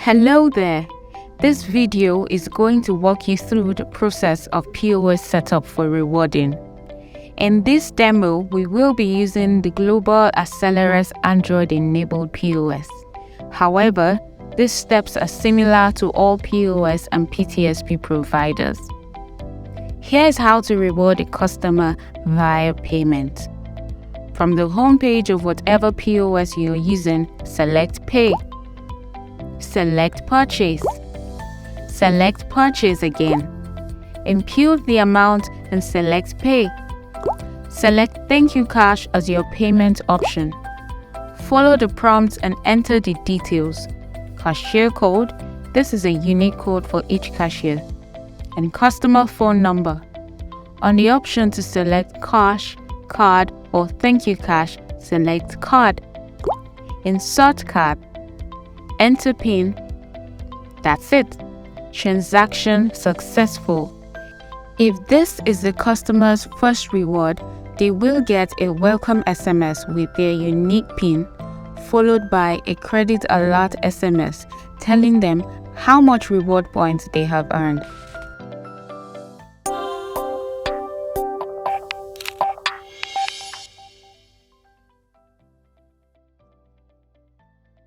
Hello there. This video is going to walk you through the process of POS setup for rewarding. In this demo, we will be using the Global Accelerat's Android-enabled POS. However, these steps are similar to all POS and PTSP providers. Here's how to reward a customer via payment. From the home page of whatever POS you're using, select Pay. Select Purchase. Select Purchase again. Input the amount and select Pay. Select Thank You Cash as your payment option. Follow the prompts and enter the details. Cashier code, this is a unique code for each cashier. And customer phone number. On the option to select Cash, Card or Thank You Cash, select Card. Insert card. Enter PIN. That's it. Transaction successful. If this is the customer's first reward, they will get a welcome SMS with their unique PIN, followed by a credit alert SMS telling them how much reward points they have earned.